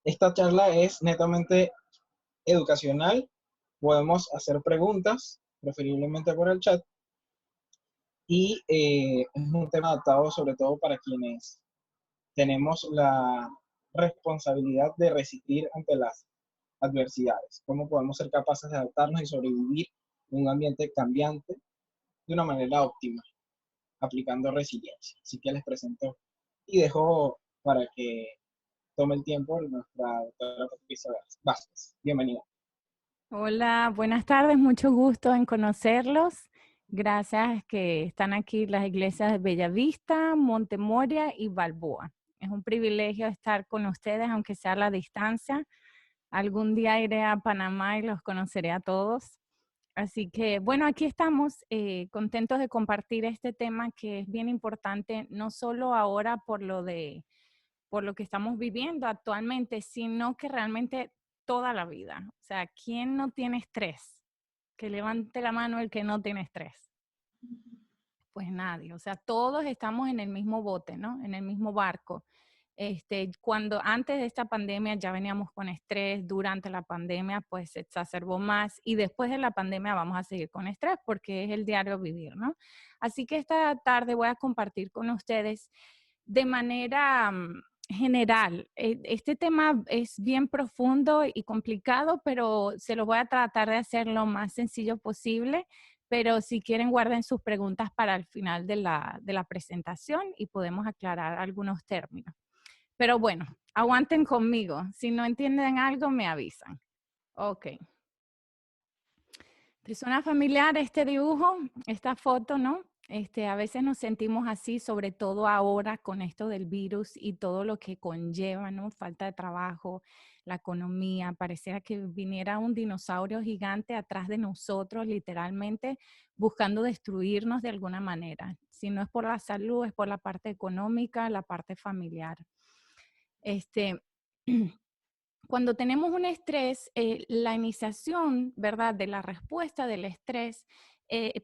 Esta charla es netamente educacional. Podemos hacer preguntas, preferiblemente por el chat, y es un tema adaptado sobre todo para quienes tenemos la responsabilidad de resistir ante las adversidades. Cómo podemos ser capaces de adaptarnos y sobrevivir en un ambiente cambiante de una manera óptima, aplicando resiliencia. Así que les presento y dejo para que tome el tiempo nuestra doctora Patricia Vázquez. Bienvenida. Hola, buenas tardes, mucho gusto en conocerlos. Gracias que están aquí las iglesias de Bellavista, Montemoria y Balboa. Es un privilegio estar con ustedes, aunque sea a la distancia. Algún día iré a Panamá y los conoceré a todos. Así que, bueno, aquí estamos contentos de compartir este tema que es bien importante, no solo ahora por lo que estamos viviendo actualmente, sino que realmente toda la vida. O sea, ¿quién no tiene estrés? Que levante la mano el que no tiene estrés. Pues nadie. O sea, todos estamos en el mismo bote, ¿no? En el mismo barco. Cuando antes de esta pandemia ya veníamos con estrés, durante la pandemia pues se exacerbó más y después de la pandemia vamos a seguir con estrés porque es el diario vivir, ¿no? Así que esta tarde voy a compartir con ustedes de manera general. Este tema es bien profundo y complicado, pero se lo voy a tratar de hacer lo más sencillo posible. Pero si quieren, guarden sus preguntas para el final de la presentación y podemos aclarar algunos términos. Pero bueno, aguanten conmigo. Si no entienden algo, me avisan. Ok. ¿Te suena familiar este dibujo, esta foto, no? A veces nos sentimos así, sobre todo ahora con esto del virus y todo lo que conlleva, ¿no? Falta de trabajo, la economía, pareciera que viniera un dinosaurio gigante atrás de nosotros, literalmente buscando destruirnos de alguna manera. Si no es por la salud, es por la parte económica, la parte familiar. Este, Cuando tenemos un estrés, la iniciación, ¿verdad?, de la respuesta del estrés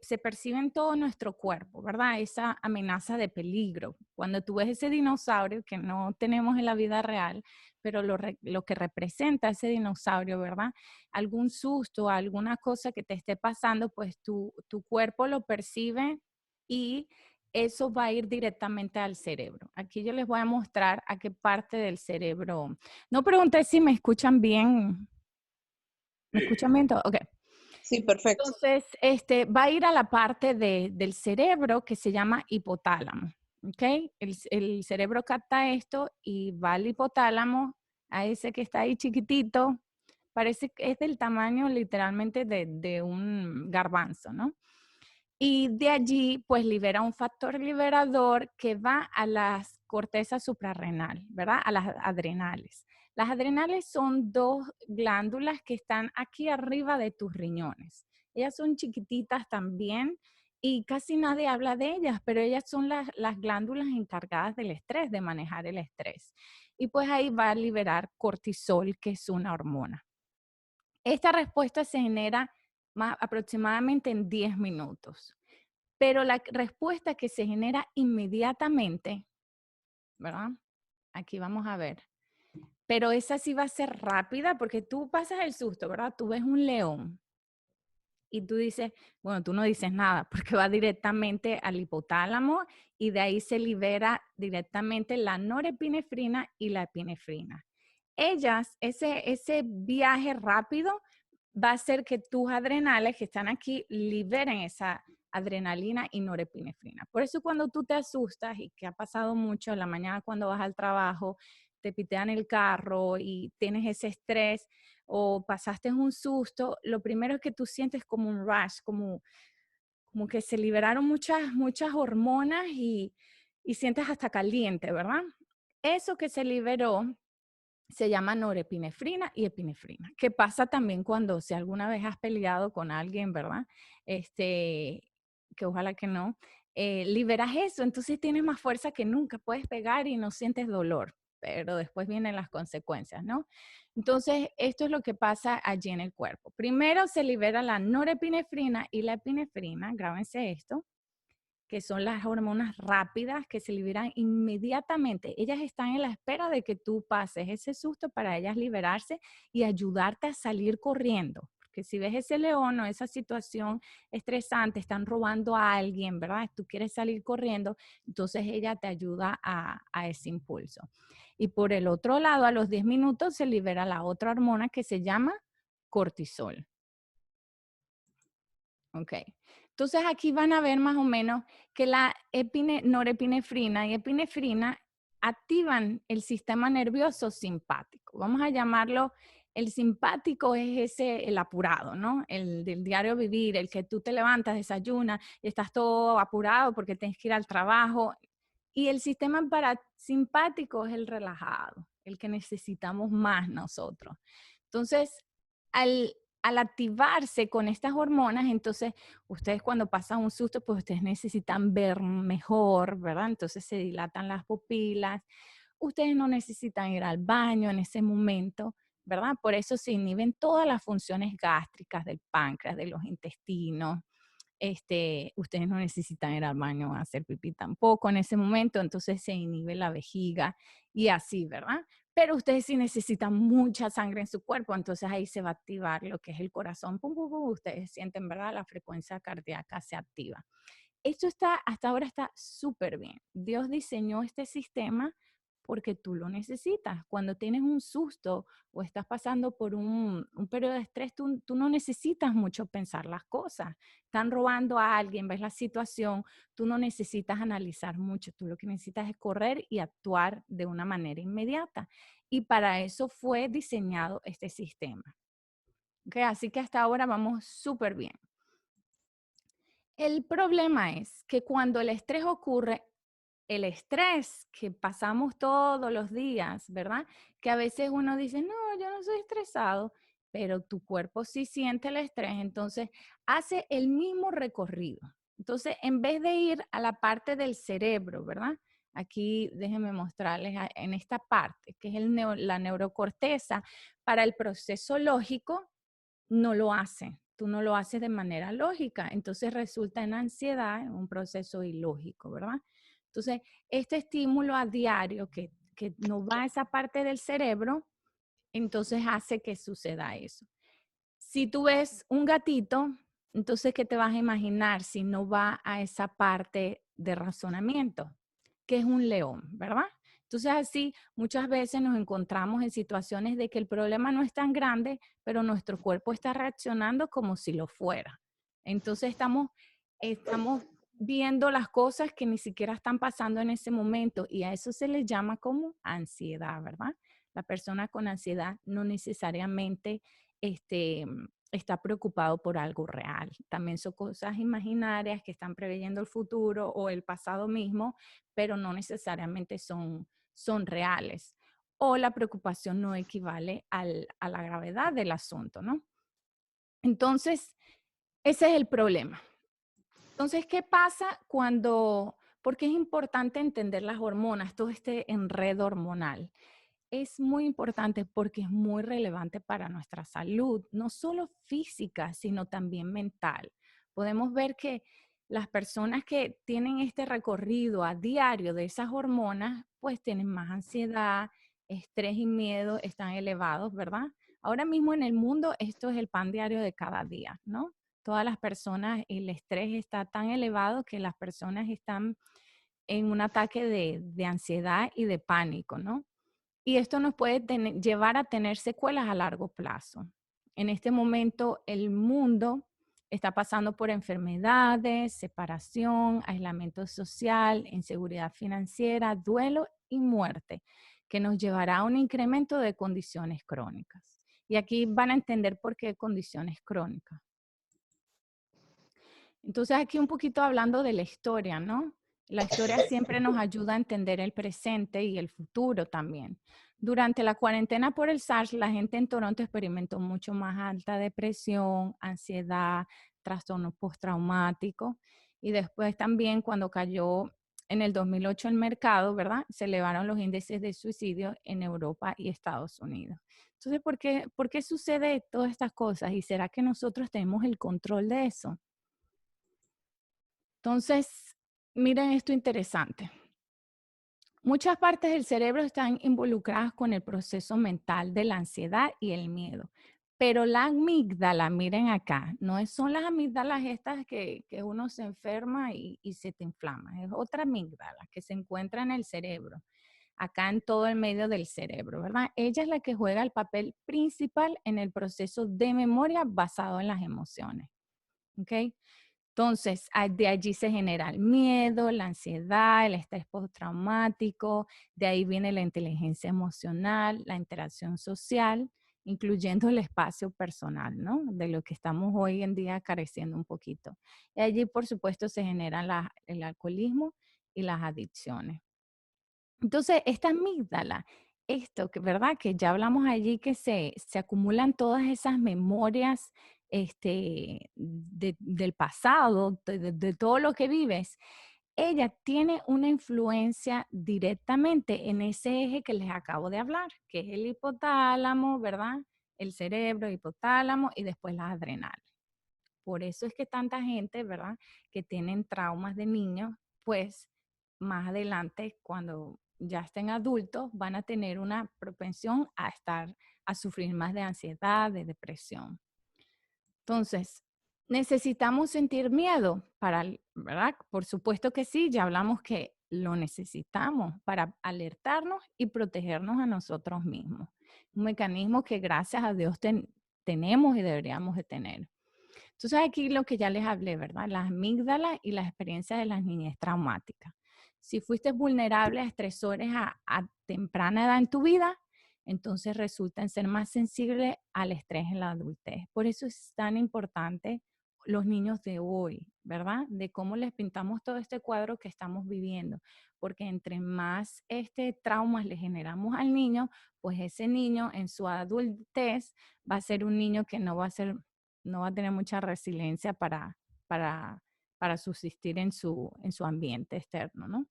se percibe en todo nuestro cuerpo, ¿verdad? Esa amenaza de peligro. Cuando tú ves ese dinosaurio que no tenemos en la vida real, pero lo que representa ese dinosaurio, ¿verdad? Algún susto, alguna cosa que te esté pasando, pues tu cuerpo lo percibe y eso va a ir directamente al cerebro. Aquí yo les voy a mostrar a qué parte del cerebro. No pregunté si me escuchan bien. ¿Me escuchan bien todo? Ok. Sí, perfecto. Entonces, va a ir a la parte del cerebro que se llama hipotálamo. ¿Ok? El cerebro capta esto y va al hipotálamo, a ese que está ahí chiquitito. Parece que es del tamaño literalmente de un garbanzo, ¿no? Y de allí, pues libera un factor liberador que va a las cortezas suprarrenal, ¿verdad? A las adrenales. Las adrenales son dos glándulas que están aquí arriba de tus riñones. Ellas son chiquititas también y casi nadie habla de ellas, pero ellas son las glándulas encargadas del estrés, de manejar el estrés. Y pues ahí va a liberar cortisol, que es una hormona. Esta respuesta se genera aproximadamente en 10 minutos. Pero la respuesta que se genera inmediatamente, ¿verdad? Aquí vamos a ver. Pero esa sí va a ser rápida porque tú pasas el susto, ¿verdad? Tú ves un león y tú dices, bueno, tú no dices nada porque va directamente al hipotálamo y de ahí se libera directamente la norepinefrina y la epinefrina. Ese viaje rápido va a hacer que tus adrenales que están aquí liberen esa adrenalina y norepinefrina. Por eso cuando tú te asustas, y que ha pasado mucho en la mañana cuando vas al trabajo, te pitean el carro y tienes ese estrés o pasaste un susto, lo primero es que tú sientes como un rush, como que se liberaron muchas hormonas y sientes hasta caliente, ¿verdad? Eso que se liberó se llama norepinefrina y epinefrina, que pasa también cuando si alguna vez has peleado con alguien, ¿verdad? Que ojalá que no, liberas eso, entonces tienes más fuerza que nunca, puedes pegar y no sientes dolor, pero después vienen las consecuencias, ¿no? Entonces, esto es lo que pasa allí en el cuerpo. Primero se libera la norepinefrina y la epinefrina, grábense esto, que son las hormonas rápidas que se liberan inmediatamente. Ellas están en la espera de que tú pases ese susto para ellas liberarse y ayudarte a salir corriendo. Porque si ves ese león o esa situación estresante, están robando a alguien, ¿verdad? Tú quieres salir corriendo, entonces ella te ayuda a ese impulso. Y por el otro lado, a los 10 minutos se libera la otra hormona que se llama cortisol. Ok. Entonces aquí van a ver más o menos que la norepinefrina y epinefrina activan el sistema nervioso simpático. Vamos a llamarlo, el simpático es ese, el apurado, ¿no? El del diario vivir, el que tú te levantas, desayunas y estás todo apurado porque tienes que ir al trabajo. Y el sistema parasimpático es el relajado, el que necesitamos más nosotros. Entonces, al activarse con estas hormonas, entonces ustedes cuando pasan un susto, pues ustedes necesitan ver mejor, ¿verdad? Entonces se dilatan las pupilas. Ustedes no necesitan ir al baño en ese momento, ¿verdad? Por eso se inhiben todas las funciones gástricas del páncreas, de los intestinos. Ustedes no necesitan ir al baño a hacer pipí tampoco en ese momento, entonces se inhibe la vejiga y así, ¿verdad? Pero ustedes sí necesitan mucha sangre en su cuerpo, entonces ahí se va a activar lo que es el corazón, pum, pum, pum, ustedes sienten, ¿verdad? La frecuencia cardíaca se activa. Esto hasta ahora está súper bien. Dios diseñó este sistema porque tú lo necesitas. Cuando tienes un susto o estás pasando por un periodo de estrés, tú no necesitas mucho pensar las cosas. Están robando a alguien, ves la situación, tú no necesitas analizar mucho. Tú lo que necesitas es correr y actuar de una manera inmediata. Y para eso fue diseñado este sistema. ¿Okay? Así que hasta ahora vamos súper bien. El problema es que cuando el estrés ocurre, el estrés que pasamos todos los días, ¿verdad? Que a veces uno dice, no, yo no soy estresado, pero tu cuerpo sí siente el estrés, entonces hace el mismo recorrido. Entonces, en vez de ir a la parte del cerebro, ¿verdad? Aquí déjenme mostrarles en esta parte, que es la neurocorteza, para el proceso lógico, no lo hace. Tú no lo haces de manera lógica. Entonces resulta en ansiedad, en un proceso ilógico, ¿verdad? Entonces, este estímulo a diario que no va a esa parte del cerebro, entonces hace que suceda eso. Si tú ves un gatito, entonces, ¿qué te vas a imaginar si no va a esa parte de razonamiento? Que es un león, ¿verdad? Entonces, así muchas veces nos encontramos en situaciones de que el problema no es tan grande, pero nuestro cuerpo está reaccionando como si lo fuera. Entonces, estamos viendo las cosas que ni siquiera están pasando en ese momento y a eso se le llama como ansiedad, ¿verdad? La persona con ansiedad no necesariamente está preocupado por algo real. También son cosas imaginarias que están preveyendo el futuro o el pasado mismo, pero no necesariamente son reales. O la preocupación no equivale a la gravedad del asunto, ¿no? Entonces, ese es el problema. Entonces, ¿qué pasa porque es importante entender las hormonas, todo este enredo hormonal? Es muy importante porque es muy relevante para nuestra salud, no solo física, sino también mental. Podemos ver que las personas que tienen este recorrido a diario de esas hormonas, pues tienen más ansiedad, estrés y miedo están elevados, ¿verdad? Ahora mismo en el mundo esto es el pan diario de cada día, ¿no? Todas las personas, el estrés está tan elevado que las personas están en un ataque de ansiedad y de pánico, ¿no? Y esto nos puede llevar a tener secuelas a largo plazo. En este momento, el mundo está pasando por enfermedades, separación, aislamiento social, inseguridad financiera, duelo y muerte, que nos llevará a un incremento de condiciones crónicas. Y aquí van a entender por qué condiciones crónicas. Entonces, aquí un poquito hablando de la historia, ¿no? La historia siempre nos ayuda a entender el presente y el futuro también. Durante la cuarentena por el SARS, la gente en Toronto experimentó mucho más alta depresión, ansiedad, trastorno postraumático. Y después también cuando cayó en el 2008 el mercado, ¿verdad? Se elevaron los índices de suicidio en Europa y Estados Unidos. Entonces, por qué sucede todas estas cosas? ¿Y será que nosotros tenemos el control de eso? Entonces, miren esto interesante. Muchas partes del cerebro están involucradas con el proceso mental de la ansiedad y el miedo. Pero la amígdala, miren acá, no son las amígdalas estas que uno se enferma y se te inflama. Es otra amígdala que se encuentra en el cerebro, acá en todo el medio del cerebro, ¿verdad? Ella es la que juega el papel principal en el proceso de memoria basado en las emociones. ¿Ok? Entonces, de allí se genera el miedo, la ansiedad, el estrés postraumático, de ahí viene la inteligencia emocional, la interacción social, incluyendo el espacio personal, ¿no? De lo que estamos hoy en día careciendo un poquito. Y allí, por supuesto, se generan el alcoholismo y las adicciones. Entonces, esta amígdala, esto que, ¿verdad? Que ya hablamos allí que se acumulan todas esas memorias del pasado, de todo lo que vives, ella tiene una influencia directamente en ese eje que les acabo de hablar, que es el hipotálamo, ¿verdad? El cerebro, hipotálamo y después las adrenales. Por eso es que tanta gente, ¿verdad? Que tienen traumas de niños, pues más adelante, cuando ya estén adultos, van a tener una propensión a sufrir más de ansiedad, de depresión. Entonces, ¿necesitamos sentir miedo verdad? Por supuesto que sí, ya hablamos que lo necesitamos para alertarnos y protegernos a nosotros mismos. Un mecanismo que gracias a Dios tenemos y deberíamos de tener. Entonces aquí lo que ya les hablé, ¿verdad? Las amígdalas y las experiencias de las niñez traumáticas. Si fuiste vulnerable a estresores a temprana edad en tu vida, entonces resultan ser más sensibles al estrés en la adultez. Por eso es tan importante los niños de hoy, ¿verdad? De cómo les pintamos todo este cuadro que estamos viviendo. Porque entre más traumas le generamos al niño, pues ese niño en su adultez va a ser un niño que no va a tener mucha resiliencia para subsistir en su ambiente externo, ¿no?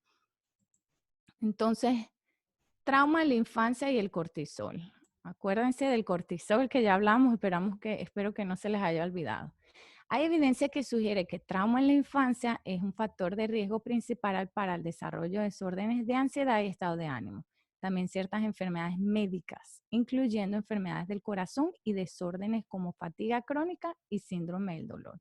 Entonces, trauma de la infancia y el cortisol. Acuérdense del cortisol que ya hablamos, espero que no se les haya olvidado. Hay evidencia que sugiere que trauma en la infancia es un factor de riesgo principal para el desarrollo de desórdenes de ansiedad y estado de ánimo. También ciertas enfermedades médicas, incluyendo enfermedades del corazón y desórdenes como fatiga crónica y síndrome del dolor.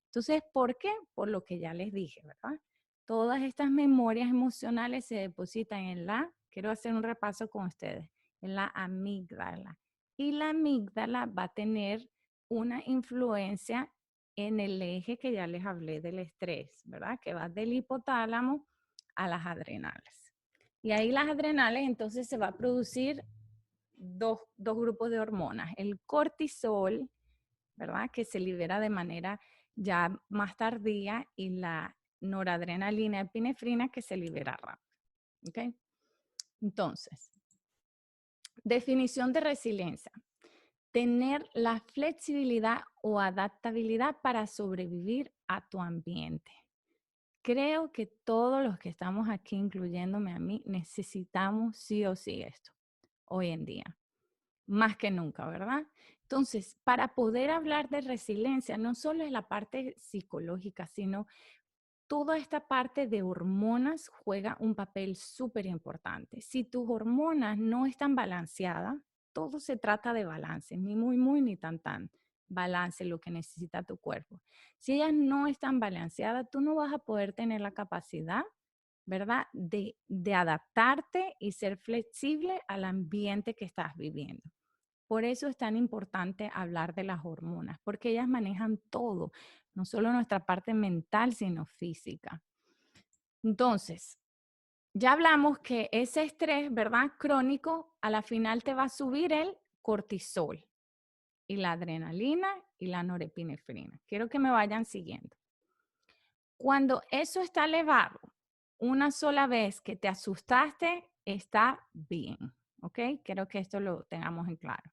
Entonces, ¿por qué? Por lo que ya les dije, ¿verdad? Todas estas memorias emocionales se depositan quiero hacer un repaso con ustedes, en la amígdala. Y la amígdala va a tener una influencia en el eje que ya les hablé del estrés, ¿verdad? Que va del hipotálamo a las adrenales. Y ahí las adrenales entonces se va a producir dos grupos de hormonas, el cortisol, ¿verdad? Que se libera de manera ya más tardía y la noradrenalina, epinefrina, que se libera rápido. ¿Ok? Entonces, definición de resiliencia. Tener la flexibilidad o adaptabilidad para sobrevivir a tu ambiente. Creo que todos los que estamos aquí, incluyéndome a mí, necesitamos sí o sí esto hoy en día. Más que nunca, ¿verdad? Entonces, para poder hablar de resiliencia, no solo es la parte psicológica, sino toda esta parte de hormonas juega un papel súper importante. Si tus hormonas no están balanceadas, todo se trata de balance, ni muy, muy, ni tan, tan. Balance, lo que necesita tu cuerpo. Si ellas no están balanceadas, tú no vas a poder tener la capacidad, ¿verdad? De adaptarte y ser flexible al ambiente que estás viviendo. Por eso es tan importante hablar de las hormonas, porque ellas manejan todo, no solo nuestra parte mental, sino física. Entonces, ya hablamos que ese estrés, ¿verdad? Crónico, a la final te va a subir el cortisol y la adrenalina y la norepinefrina. Quiero que me vayan siguiendo. Cuando eso está elevado, una sola vez que te asustaste, está bien, ¿ok? Quiero que esto lo tengamos en claro.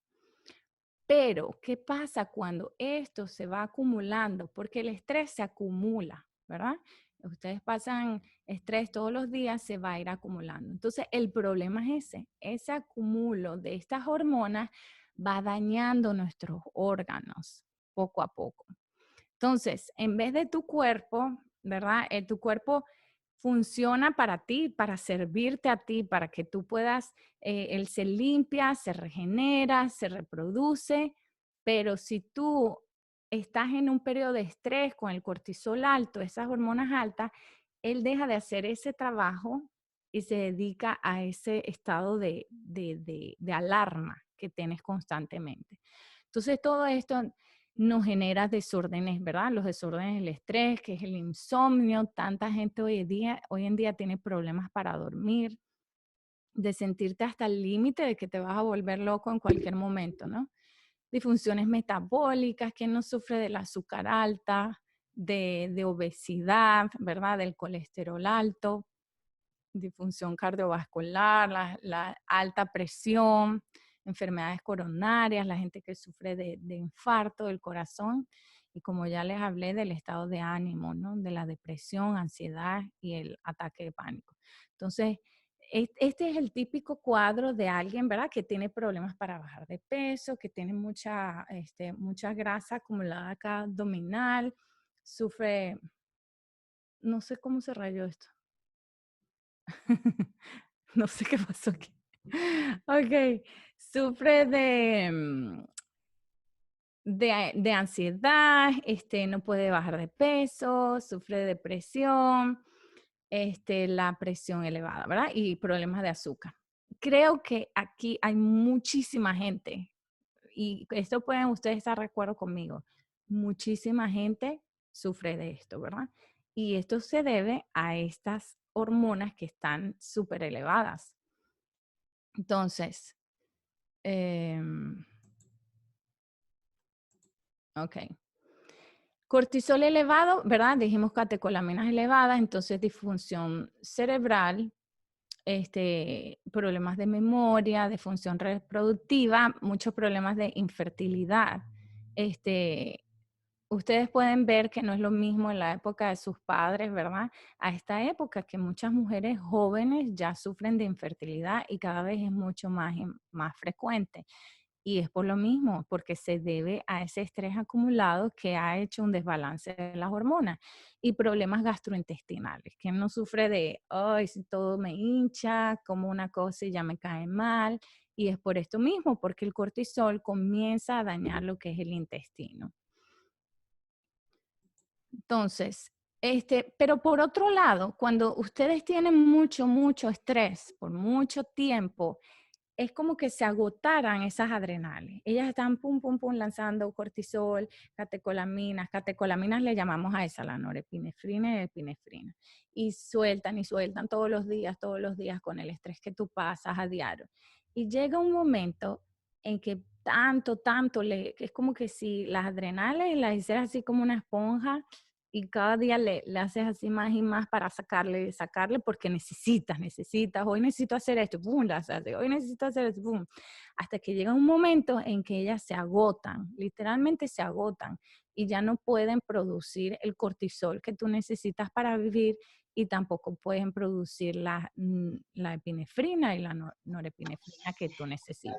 Pero, ¿qué pasa cuando esto se va acumulando? Porque el estrés se acumula, ¿verdad? Ustedes pasan estrés todos los días, se va a ir acumulando. Entonces, el problema es ese acumulo de estas hormonas va dañando nuestros órganos poco a poco. Entonces, en vez de tu cuerpo, ¿verdad? Tu cuerpo funciona para ti, para servirte a ti, para que tú puedas, él se limpia, se regenera, se reproduce, pero si tú estás en un periodo de estrés con el cortisol alto, esas hormonas altas, él deja de hacer ese trabajo y se dedica a ese estado de alarma que tienes constantemente. Entonces, todo esto nos genera desórdenes, ¿verdad? Los desórdenes del estrés, que es el insomnio. Tanta gente hoy en día tiene problemas para dormir, de sentirte hasta el límite de que te vas a volver loco en cualquier momento, ¿no? Disfunciones metabólicas, que no sufre del azúcar alta, de obesidad, ¿verdad? Del colesterol alto, disfunción cardiovascular, la alta presión, enfermedades coronarias, la gente que sufre de infarto del corazón y como ya les hablé del estado de ánimo, ¿no? De la depresión, ansiedad y el ataque de pánico. Entonces, este es el típico cuadro de alguien, ¿verdad? Que tiene problemas para bajar de peso, que tiene mucha grasa acumulada acá abdominal, sufre, no sé cómo se rayó esto. No sé qué pasó aquí. Ok, sufre de ansiedad, no puede bajar de peso, sufre de depresión, la presión elevada, ¿verdad? Y problemas de azúcar. Creo que aquí hay muchísima gente, y esto pueden ustedes estar de acuerdo conmigo, muchísima gente sufre de esto, ¿verdad? Y esto se debe a estas hormonas que están súper elevadas. Entonces, em, ok. Cortisol elevado, ¿verdad? Dijimos catecolaminas elevadas, entonces disfunción cerebral, problemas de memoria, de función reproductiva, muchos problemas de infertilidad. Ustedes pueden ver que no es lo mismo en la época de sus padres, ¿verdad? A esta época que muchas mujeres jóvenes ya sufren de infertilidad y cada vez es mucho más frecuente. Y es por lo mismo, porque se debe a ese estrés acumulado que ha hecho un desbalance de las hormonas y problemas gastrointestinales. Que no sufre de, ay, si todo me hincha, como una cosa y ya me cae mal. Y es por esto mismo, porque el cortisol comienza a dañar lo que es el intestino. Entonces, pero por otro lado, cuando ustedes tienen mucho estrés por mucho tiempo, es como que se agotaran esas adrenales. Ellas están pum, pum, pum, lanzando cortisol, catecolaminas. Catecolaminas le llamamos a esa, la norepinefrina y epinefrina. Y sueltan todos los días con el estrés que tú pasas a diario. Y llega un momento en que es como que si las adrenales las hicieras así como una esponja y cada día le haces así más y más para sacarle, porque necesitas, hoy necesito hacer esto, pum, las haces, hoy necesito hacer esto, pum, hasta que llega un momento en que ellas se agotan, literalmente se agotan y ya no pueden producir el cortisol que tú necesitas para vivir y tampoco pueden producir la epinefrina y la norepinefrina que tú necesitas.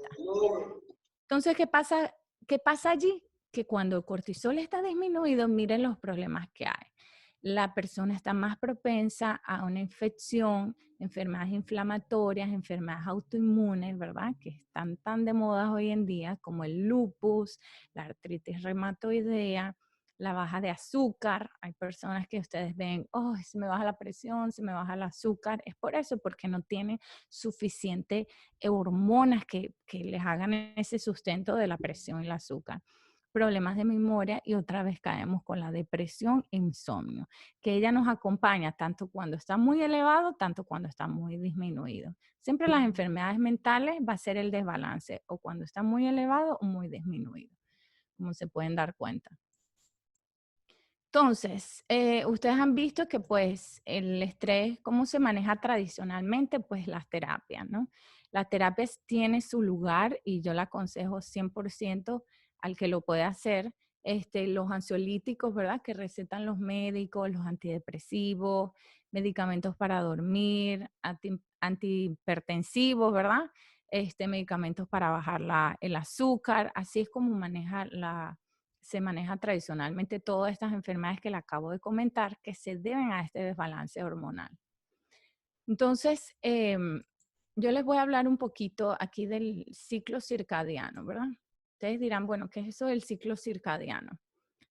Entonces, ¿qué pasa allí? Que cuando el cortisol está disminuido, miren los problemas que hay. La persona está más propensa a una infección, enfermedades inflamatorias, enfermedades autoinmunes, ¿verdad? Que están tan de moda hoy en día como el lupus, la artritis reumatoidea, la baja de azúcar. Hay personas que ustedes ven, oh, se me baja la presión, se me baja el azúcar. Es por eso, porque no tienen suficiente hormonas que les hagan ese sustento de la presión y el azúcar. Problemas de memoria y otra vez caemos con la depresión e insomnio, que ella nos acompaña tanto cuando está muy elevado, tanto cuando está muy disminuido. Siempre las enfermedades mentales va a ser el desbalance o cuando está muy elevado o muy disminuido, como se pueden dar cuenta. Entonces, ustedes han visto que pues el estrés, ¿cómo se maneja tradicionalmente? Pues las terapias, ¿no? Las terapias tienen su lugar y yo la aconsejo 100% al que lo puede hacer. Los ansiolíticos, ¿verdad? Que recetan los médicos, los antidepresivos, medicamentos para dormir, antihipertensivos, ¿verdad? Medicamentos para bajar el azúcar. Así es como se maneja tradicionalmente todas estas enfermedades que le acabo de comentar que se deben a este desbalance hormonal. Entonces, yo les voy a hablar un poquito aquí del ciclo circadiano, ¿verdad? Ustedes dirán, bueno, ¿qué es eso del ciclo circadiano?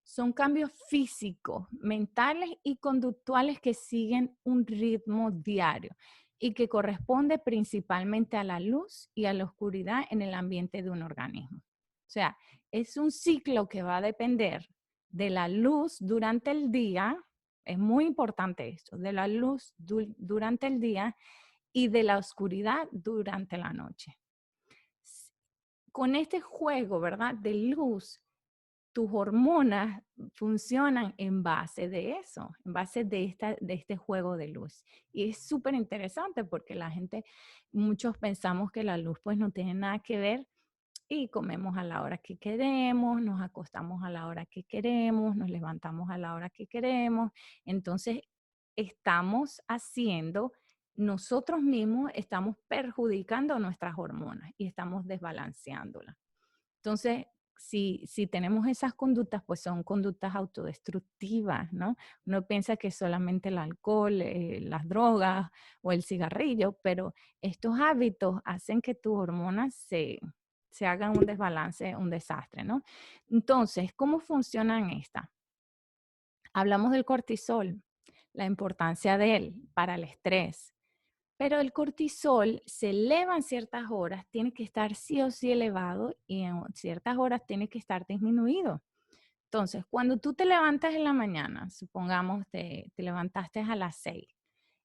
Son cambios físicos, mentales y conductuales que siguen un ritmo diario y que corresponde principalmente a la luz y a la oscuridad en el ambiente de un organismo. O sea, es un ciclo que va a depender de la luz durante el día, es muy importante esto, de la luz durante el día y de la oscuridad durante la noche. Con este juego, ¿verdad? De luz, tus hormonas funcionan en base de eso, en base de este juego de luz. Y es súper interesante porque la gente, muchos pensamos que la luz pues no tiene nada que ver y comemos a la hora que queremos, nos acostamos a la hora que queremos, nos levantamos a la hora que queremos. Entonces, estamos haciendo, nosotros mismos estamos perjudicando nuestras hormonas y estamos desbalanceándolas. Entonces, si tenemos esas conductas, pues son conductas autodestructivas, ¿no? Uno piensa que solamente el alcohol, las drogas o el cigarrillo, pero estos hábitos hacen que tus hormonas se hagan un desbalance, un desastre, ¿no? Entonces, ¿cómo funcionan estas? Hablamos del cortisol, la importancia de él para el estrés, pero el cortisol se eleva en ciertas horas, tiene que estar sí o sí elevado y en ciertas horas tiene que estar disminuido. Entonces, cuando tú te levantas en la mañana, supongamos te levantaste a las 6,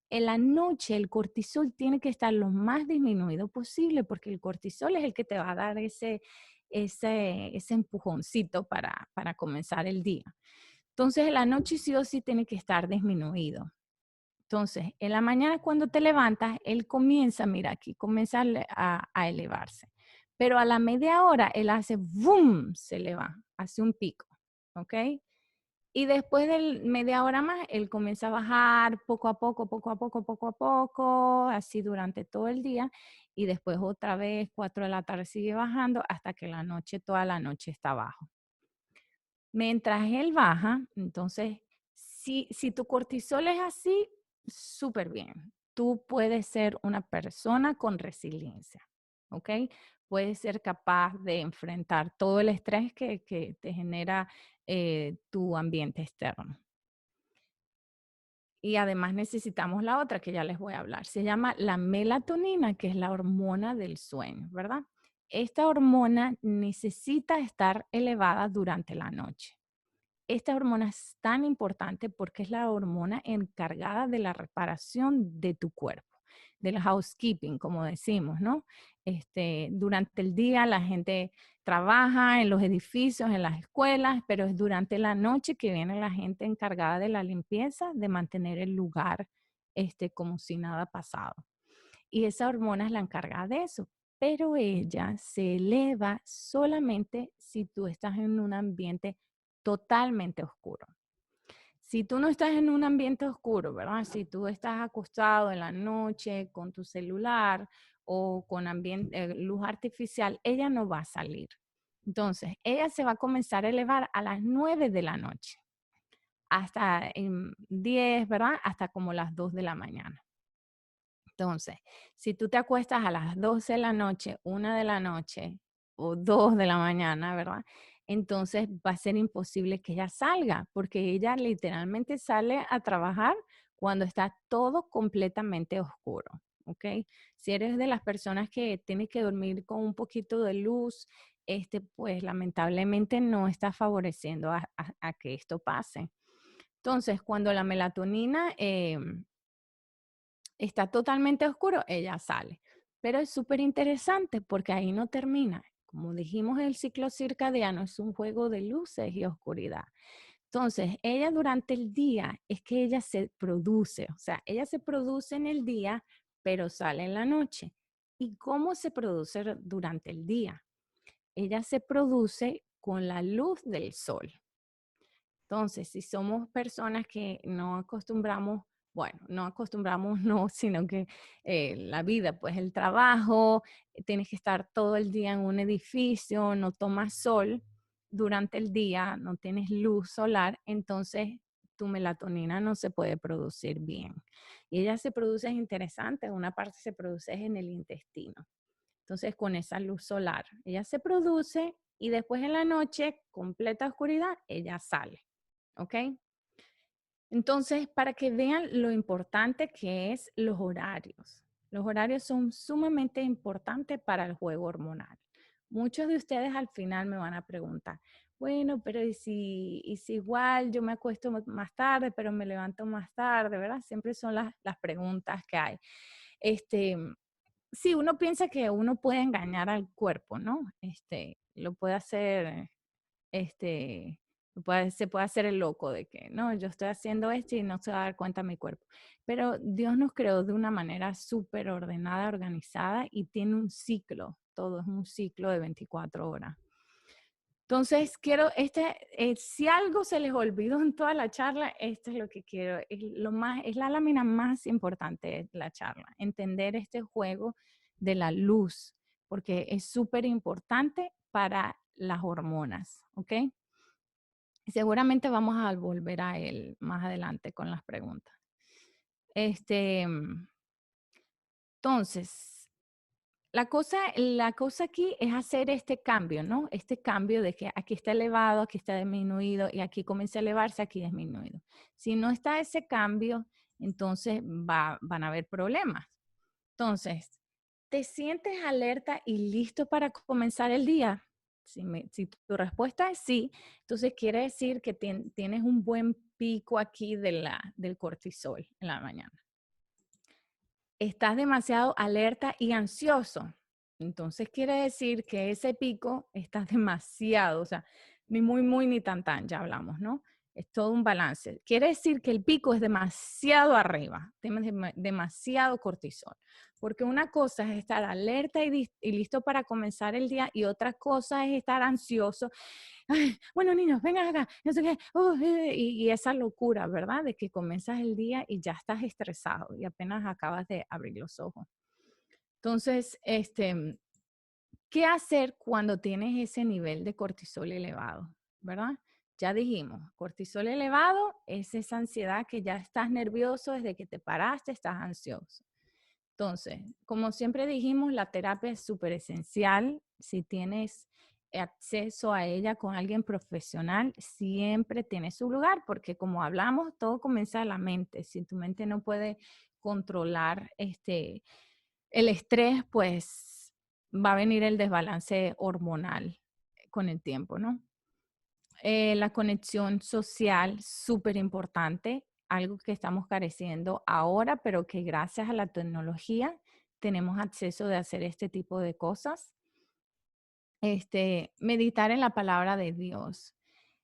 en la noche el cortisol tiene que estar lo más disminuido posible porque el cortisol es el que te va a dar ese empujoncito para comenzar el día. Entonces, en la noche sí o sí tiene que estar disminuido. Entonces, en la mañana cuando te levantas, él comienza, mira aquí, comienza a elevarse. Pero a la media hora, él hace boom, se eleva, hace un pico, ¿ok? Y después de media hora más, él comienza a bajar poco a poco, poco a poco, poco a poco, así durante todo el día. Y después otra vez, 4 de la tarde sigue bajando hasta que la noche, toda la noche está abajo. Mientras él baja, entonces, si tu cortisol es así, súper bien. Tú puedes ser una persona con resiliencia, ¿ok? Puedes ser capaz de enfrentar todo el estrés que te genera tu ambiente externo. Y además necesitamos la otra que ya les voy a hablar. Se llama la melatonina, que es la hormona del sueño, ¿verdad? Esta hormona necesita estar elevada durante la noche. Esta hormona es tan importante porque es la hormona encargada de la reparación de tu cuerpo, del housekeeping, como decimos, ¿no? Durante el día la gente trabaja en los edificios, en las escuelas, pero es durante la noche que viene la gente encargada de la limpieza, de mantener el lugar como si nada ha pasado. Y esa hormona es la encargada de eso, pero ella se eleva solamente si tú estás en un ambiente totalmente oscuro. Si tú no estás en un ambiente oscuro, ¿verdad? Si tú estás acostado en la noche con tu celular o con luz artificial, ella no va a salir. Entonces, ella se va a comenzar a elevar a las 9 de la noche, hasta 10, ¿verdad? Hasta como las 2 de la mañana. Entonces, si tú te acuestas a las 12 de la noche, 1 de la noche o 2 de la mañana, ¿verdad? Entonces va a ser imposible que ella salga, porque ella literalmente sale a trabajar cuando está todo completamente oscuro, ¿ok? Si eres de las personas que tiene que dormir con un poquito de luz, pues lamentablemente no está favoreciendo a que esto pase. Entonces, cuando la melatonina está totalmente oscuro, ella sale. Pero es súper interesante porque ahí no termina. Como dijimos, el ciclo circadiano es un juego de luces y oscuridad. Entonces, ella durante el día es que ella se produce, o sea, ella se produce en el día, pero sale en la noche. ¿Y cómo se produce durante el día? Ella se produce con la luz del sol. Entonces, si somos personas que no acostumbramos, bueno, no acostumbramos, no, sino que la vida, pues el trabajo, tienes que estar todo el día en un edificio, no tomas sol durante el día, no tienes luz solar, entonces tu melatonina no se puede producir bien. Y ella se produce, es interesante, una parte se produce en el intestino. Entonces, con esa luz solar, ella se produce y después en la noche, completa oscuridad, ella sale. ¿Ok? Entonces, para que vean lo importante que es los horarios. Los horarios son sumamente importantes para el juego hormonal. Muchos de ustedes al final me van a preguntar, bueno, pero ¿y si igual yo me acuesto más tarde, pero me levanto más tarde, ¿verdad? Siempre son las preguntas que hay. Sí, uno piensa que uno puede engañar al cuerpo, ¿no? Lo puede hacer, este, se puede hacer el loco de que, no, yo estoy haciendo esto y no se va a dar cuenta mi cuerpo. Pero Dios nos creó de una manera súper ordenada, organizada y tiene un ciclo. Todo es un ciclo de 24 horas. Entonces, quiero, si algo se les olvidó en toda la charla, esto es lo que quiero, es la lámina más importante de la charla, entender este juego de la luz, porque es súper importante para las hormonas, ¿ok? Seguramente vamos a volver a él más adelante con las preguntas. Entonces, la cosa aquí es hacer este cambio, ¿no? Este cambio de que aquí está elevado, aquí está disminuido y aquí comienza a elevarse, aquí disminuido. Si no está ese cambio, entonces van a haber problemas. Entonces, ¿te sientes alerta y listo para comenzar el día? Si tu respuesta es sí, entonces quiere decir que tienes un buen pico aquí del cortisol en la mañana. Estás demasiado alerta y ansioso. Entonces quiere decir que ese pico estás demasiado, o sea, ni muy, muy, ni tan, tan, ya hablamos, ¿no? Es todo un balance. Quiere decir que el pico es demasiado arriba, demasiado cortisol. Porque una cosa es estar alerta y listo para comenzar el día y otra cosa es estar ansioso. Ay, bueno, niños, vengan acá, no sé qué, y esa locura, ¿verdad? De que comienzas el día y ya estás estresado y apenas acabas de abrir los ojos. Entonces, ¿qué hacer cuando tienes ese nivel de cortisol elevado? ¿Verdad? Ya dijimos, cortisol elevado es esa ansiedad que ya estás nervioso desde que te paraste, estás ansioso. Entonces, como siempre dijimos, la terapia es súper esencial. Si tienes acceso a ella con alguien profesional, siempre tiene su lugar, porque como hablamos, todo comienza en la mente. Si tu mente no puede controlar el estrés, pues va a venir el desbalance hormonal con el tiempo, ¿no? La conexión social, súper importante, algo que estamos careciendo ahora, pero que gracias a la tecnología tenemos acceso de hacer este tipo de cosas. Meditar en la palabra de Dios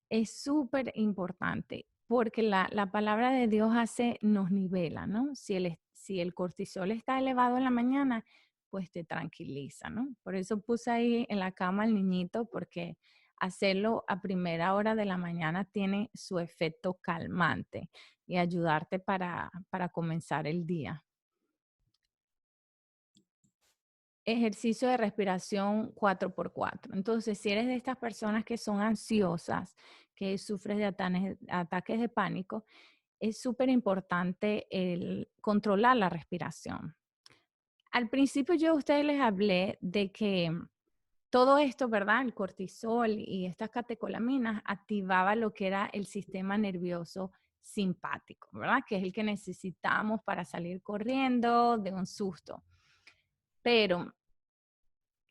es súper importante porque la palabra de Dios nos nivela, ¿no? Si el cortisol está elevado en la mañana, pues te tranquiliza, ¿no? Por eso puse ahí en la cama al niñito, porque hacerlo a primera hora de la mañana tiene su efecto calmante y ayudarte para comenzar el día. Ejercicio de respiración 4x4. Entonces, si eres de estas personas que son ansiosas, que sufres de ataques de pánico, es súper importante el controlar la respiración. Al principio yo a ustedes les hablé de que todo esto, ¿verdad? El cortisol y estas catecolaminas activaba lo que era el sistema nervioso simpático, ¿verdad? Que es el que necesitamos para salir corriendo de un susto. Pero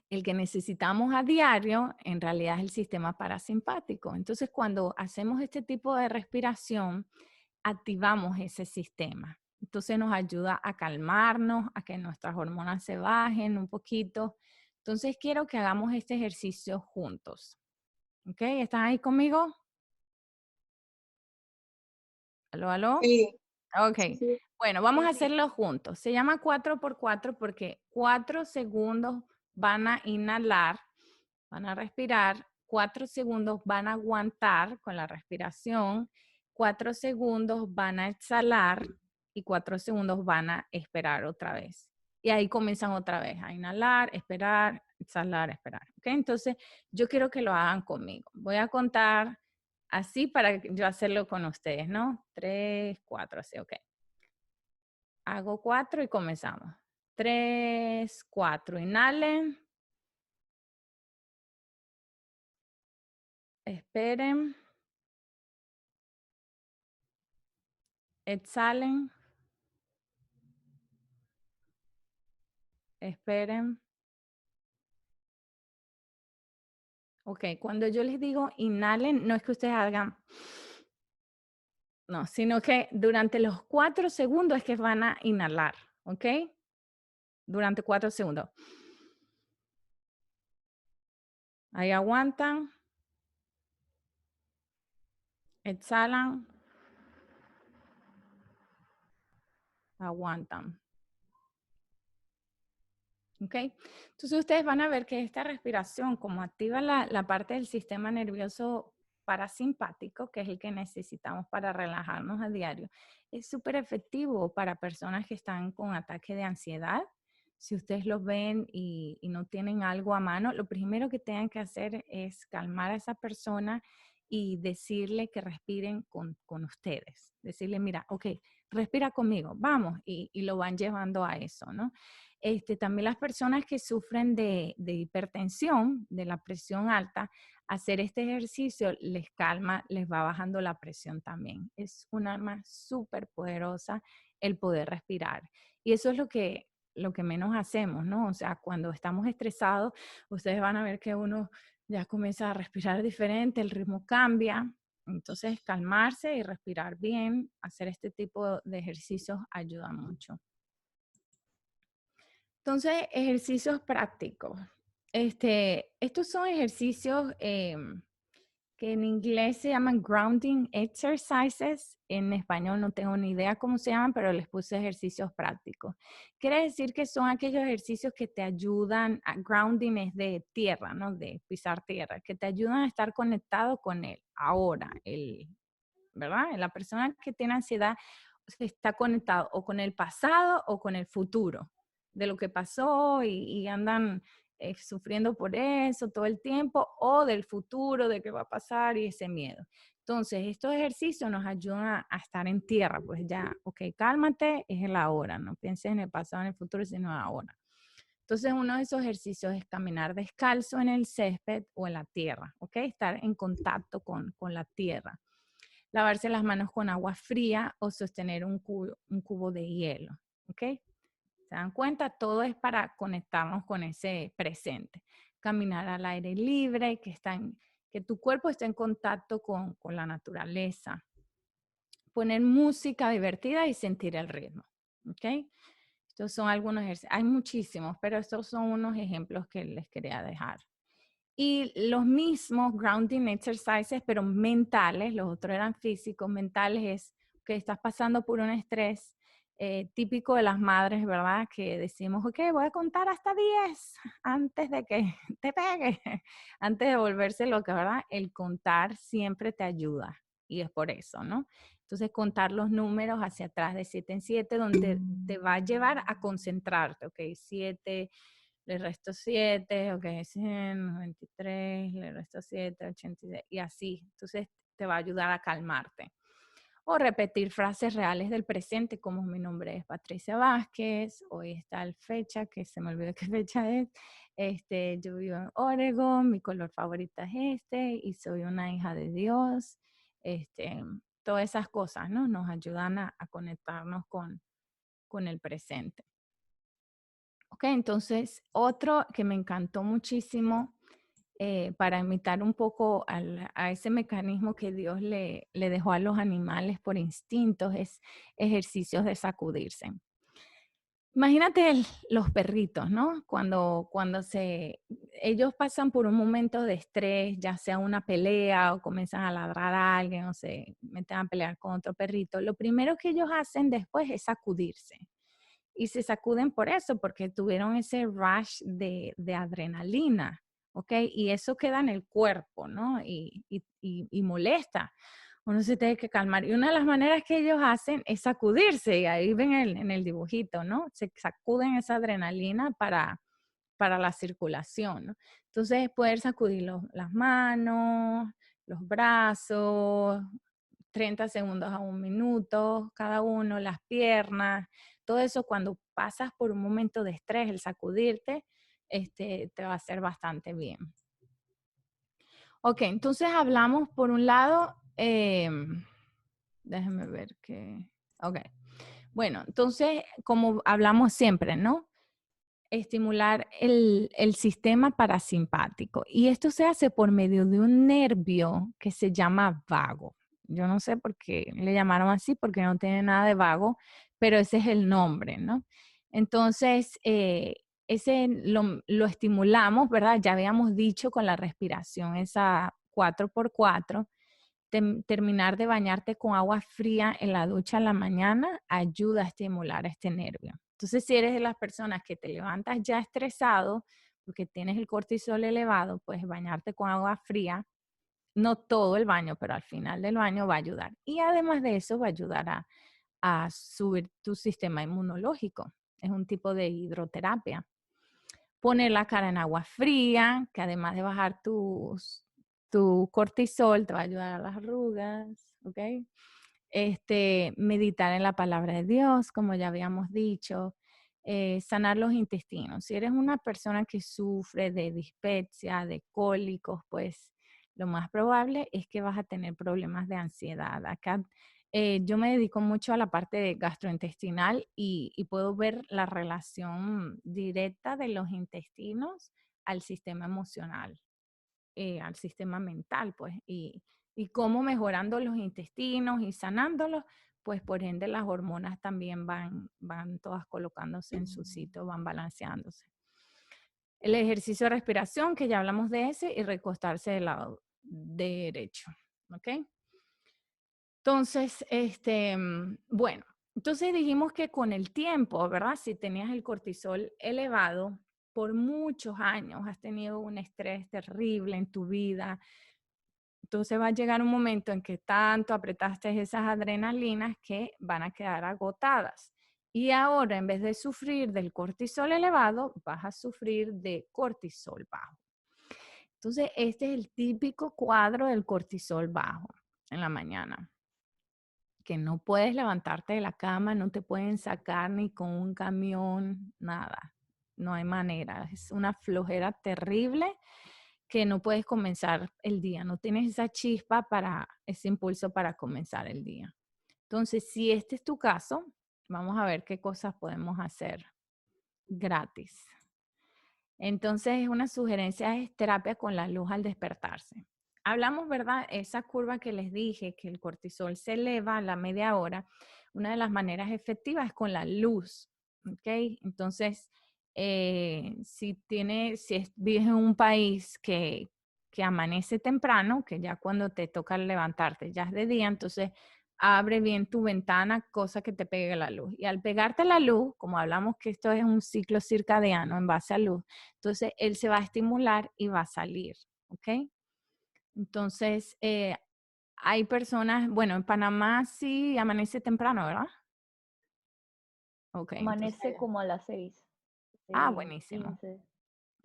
el que necesitamos a diario en realidad es el sistema parasimpático. Entonces, cuando hacemos este tipo de respiración, activamos ese sistema. Entonces nos ayuda a calmarnos, a que nuestras hormonas se bajen un poquito. Entonces quiero que hagamos este ejercicio juntos. ¿Ok? ¿Están ahí conmigo? ¿Aló, aló? Sí, Ok. sí. Bueno, vamos a hacerlo juntos. Se llama 4x4 porque 4 segundos van a inhalar, van a respirar, 4 segundos van a aguantar con la respiración, 4 segundos van a exhalar y 4 segundos van a esperar otra vez. Y ahí comienzan otra vez a inhalar, esperar, exhalar, esperar. ¿Ok? Entonces, yo quiero que lo hagan conmigo. Voy a contar así para yo hacerlo con ustedes, ¿no? 3, 4, así, ok. Hago 4 y comenzamos. 3, 4, inhalen. Esperen. Exhalen. Esperen. Ok, cuando yo les digo inhalen, no es que ustedes hagan, no, sino que durante los 4 segundos es que van a inhalar, ¿ok? Durante 4 segundos. Ahí aguantan. Exhalan. Aguantan. ¿Ok? Entonces ustedes van a ver que esta respiración, como activa la parte del sistema nervioso parasimpático, que es el que necesitamos para relajarnos a diario, es súper efectivo para personas que están con ataque de ansiedad. Si ustedes los ven y no tienen algo a mano, lo primero que tengan que hacer es calmar a esa persona y decirle que respiren con ustedes. Decirle, mira, ok, respira conmigo, vamos, y lo van llevando a eso, ¿no? También las personas que sufren de hipertensión, de la presión alta, hacer este ejercicio les calma, les va bajando la presión también. Es un arma súper poderosa el poder respirar. Y eso es lo que menos hacemos, ¿no? O sea, cuando estamos estresados, ustedes van a ver que uno ya comienza a respirar diferente, el ritmo cambia. Entonces, calmarse y respirar bien, hacer este tipo de ejercicios ayuda mucho. Entonces, ejercicios prácticos. Estos son ejercicios que en inglés se llaman grounding exercises. En español no tengo ni idea cómo se llaman, pero les puse ejercicios prácticos. Quiere decir que son aquellos ejercicios que te ayudan, grounding es de tierra, ¿no? De pisar tierra, que te ayudan a estar conectado con él ahora, ¿verdad? La persona que tiene ansiedad está conectado o con el pasado o con el futuro de lo que pasó y andan sufriendo por eso todo el tiempo, o del futuro, de qué va a pasar y ese miedo. Entonces, estos ejercicios nos ayudan a estar en tierra, pues ya, ok, cálmate, es el ahora, no pienses en el pasado, en el futuro, sino ahora. Entonces, uno de esos ejercicios es caminar descalzo en el césped o en la tierra, ok, estar en contacto con la tierra. Lavarse las manos con agua fría o sostener un cubo de hielo, ok. ¿Se dan cuenta? Todo es para conectarnos con ese presente. Caminar al aire libre, que tu cuerpo esté en contacto con la naturaleza. Poner música divertida y sentir el ritmo. ¿Ok? Estos son algunos ejercicios. Hay muchísimos, pero estos son unos ejemplos que les quería dejar. Y los mismos grounding exercises, pero mentales, los otros eran físicos, mentales es que estás pasando por un estrés típico de las madres, ¿verdad? Que decimos, ok, voy a contar hasta 10 antes de que te pegue, antes de volverse loca, ¿verdad? El contar siempre te ayuda y es por eso, ¿no? Entonces, contar los números hacia atrás de 7 en 7, donde te va a llevar a concentrarte, ok, 7, le resto 7, ok, 100, 93, le resto 7, 86, y así. Entonces, te va a ayudar a calmarte. O repetir frases reales del presente, como mi nombre es Patricia Vázquez, hoy está la fecha, que se me olvidó qué fecha es, yo vivo en Oregon, mi color favorito es y soy una hija de Dios, todas esas cosas, ¿no? Nos ayudan a conectarnos con el presente. Ok, entonces otro que me encantó muchísimo para imitar un poco a ese mecanismo que Dios le dejó a los animales por instintos es ejercicios de sacudirse. Imagínate los perritos, ¿no? Cuando ellos pasan por un momento de estrés, ya sea una pelea o comienzan a ladrar a alguien o se meten a pelear con otro perrito, lo primero que ellos hacen después es sacudirse. Y se sacuden por eso, porque tuvieron ese rush de adrenalina, ¿ok? Y eso queda en el cuerpo, ¿no? Y molesta. Uno se tiene que calmar. Y una de las maneras que ellos hacen es sacudirse, y ahí ven en el dibujito, ¿no? Se sacuden esa adrenalina para la circulación, ¿no? Entonces, poder sacudir las manos, los brazos, 30 segundos a 1 minuto, cada uno, las piernas, todo eso cuando pasas por un momento de estrés, el sacudirte, te va a hacer bastante bien. Ok, entonces hablamos por un lado, déjame ver qué, ok. Bueno, entonces, como hablamos siempre, ¿no? Estimular el sistema parasimpático. Y esto se hace por medio de un nervio que se llama vago. Yo no sé por qué le llamaron así, porque no tiene nada de vago, pero ese es el nombre, ¿no? Entonces, ese lo estimulamos, ¿verdad? Ya habíamos dicho con la respiración, esa 4x4. Terminar de bañarte con agua fría en la ducha en la mañana ayuda a estimular este nervio. Entonces, si eres de las personas que te levantas ya estresado porque tienes el cortisol elevado, pues bañarte con agua fría, no todo el baño, pero al final del baño va a ayudar. Y además de eso va a ayudar a subir tu sistema inmunológico. Es un tipo de hidroterapia. Poner la cara en agua fría, que además de bajar tu cortisol, te va a ayudar a las arrugas, ¿ok? Meditar en la palabra de Dios, como ya habíamos dicho, sanar los intestinos. Si eres una persona que sufre de dispepsia, de cólicos, pues lo más probable es que vas a tener problemas de ansiedad. Acá yo me dedico mucho a la parte de gastrointestinal y puedo ver la relación directa de los intestinos al sistema emocional, al sistema mental, pues, y cómo mejorando los intestinos y sanándolos, pues por ende las hormonas también van todas colocándose en su sitio, van balanceándose. El ejercicio de respiración, que ya hablamos de ese, y recostarse del lado derecho, ¿ok? Entonces, bueno, entonces dijimos que con el tiempo, ¿verdad? Si tenías el cortisol elevado por muchos años, has tenido un estrés terrible en tu vida, entonces va a llegar un momento en que tanto apretaste esas adrenalinas que van a quedar agotadas. Y ahora, en vez de sufrir del cortisol elevado, vas a sufrir de cortisol bajo. Entonces, este es el típico cuadro del cortisol bajo en la mañana, que no puedes levantarte de la cama, no te pueden sacar ni con un camión, nada. No hay manera. Es una flojera terrible que no puedes comenzar el día. No tienes esa chispa para ese impulso para comenzar el día. Entonces, si este es tu caso, vamos a ver qué cosas podemos hacer gratis. Entonces, una sugerencia es terapia con la luz al despertarse. Hablamos, ¿verdad? Esa curva que les dije, que el cortisol se eleva a la media hora. Una de las maneras efectivas es con la luz, ¿ok? Entonces, si vives en un país que amanece temprano, que ya cuando te toca levantarte ya es de día, entonces abre bien tu ventana, cosa que te pegue la luz. Y al pegarte la luz, como hablamos que esto es un ciclo circadiano en base a luz, entonces él se va a estimular y va a salir, ¿ok? Entonces, hay personas, bueno, en Panamá sí amanece temprano, ¿verdad? Ok, entonces, Amanece como a las 6, buenísimo. 15.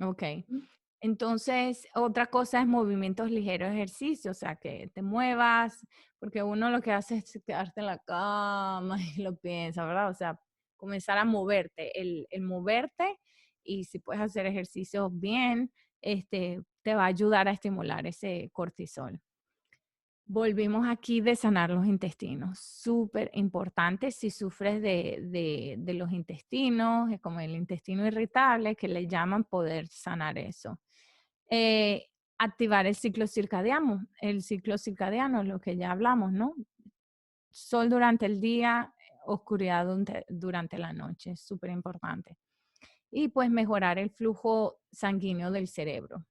Ok. Entonces, otra cosa es movimientos ligeros, ejercicio, o sea, que te muevas, porque uno lo que hace es quedarte en la cama y lo piensa, ¿verdad? O sea, comenzar a moverte, el moverte y si puedes hacer ejercicios bien, te va a ayudar a estimular ese cortisol. Volvimos aquí de sanar los intestinos, súper importante si sufres de los intestinos, como el intestino irritable, que le llaman poder sanar eso. Activar el ciclo circadiano. El ciclo circadiano es lo que ya hablamos, ¿no? Sol durante el día, oscuridad durante la noche, es súper importante. Y pues mejorar el flujo sanguíneo del cerebro,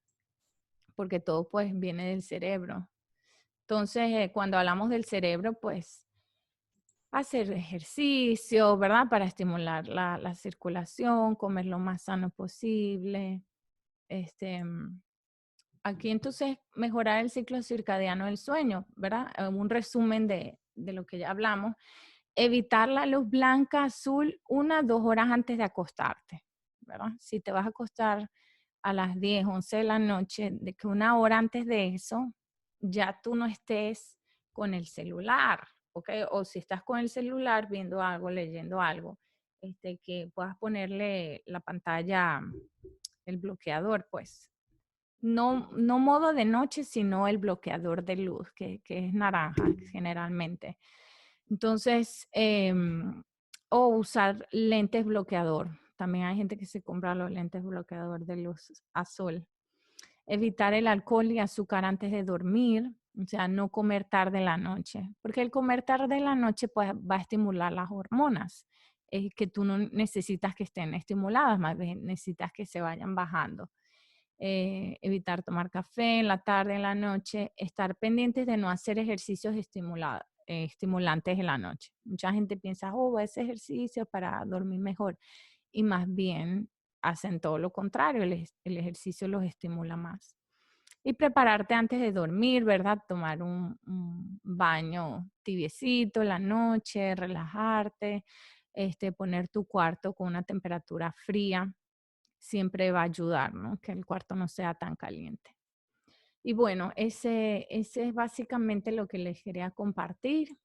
porque todo pues viene del cerebro. Entonces, cuando hablamos del cerebro, pues hacer ejercicio, ¿verdad? Para estimular la circulación, comer lo más sano posible. Aquí entonces mejorar el ciclo circadiano del sueño, ¿verdad? Un resumen de lo que ya hablamos. Evitar la luz blanca, azul, 1 o 2 horas antes de acostarte, ¿verdad? Si te vas a acostar a las 10, 11 de la noche, de que 1 hora antes de eso, ya tú no estés con el celular, ¿ok? O si estás con el celular viendo algo, leyendo algo, que puedas ponerle la pantalla, el bloqueador, pues. No, no modo de noche, sino el bloqueador de luz, que es naranja generalmente. Entonces, o usar lentes bloqueador. También hay gente que se compra los lentes bloqueador de luz azul. Evitar el alcohol y azúcar antes de dormir, o sea, no comer tarde en la noche, porque el comer tarde en la noche pues, va a estimular las hormonas, que tú no necesitas que estén estimuladas, más bien necesitas que se vayan bajando. Evitar tomar café en la tarde, en la noche, estar pendientes de no hacer ejercicios estimulantes en la noche. Mucha gente piensa, oh, ese ejercicio para dormir mejor, y más bien hacen todo lo contrario, el ejercicio los estimula más. Y prepararte antes de dormir, ¿verdad? Tomar un baño tibiecito en la noche, relajarte, poner tu cuarto con una temperatura fría, siempre va a ayudar, ¿no? Que el cuarto no sea tan caliente. Y bueno, ese es básicamente lo que les quería compartir.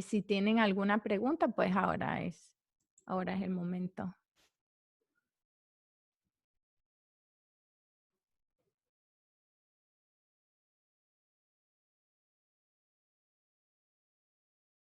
Si tienen alguna pregunta, pues ahora es el momento.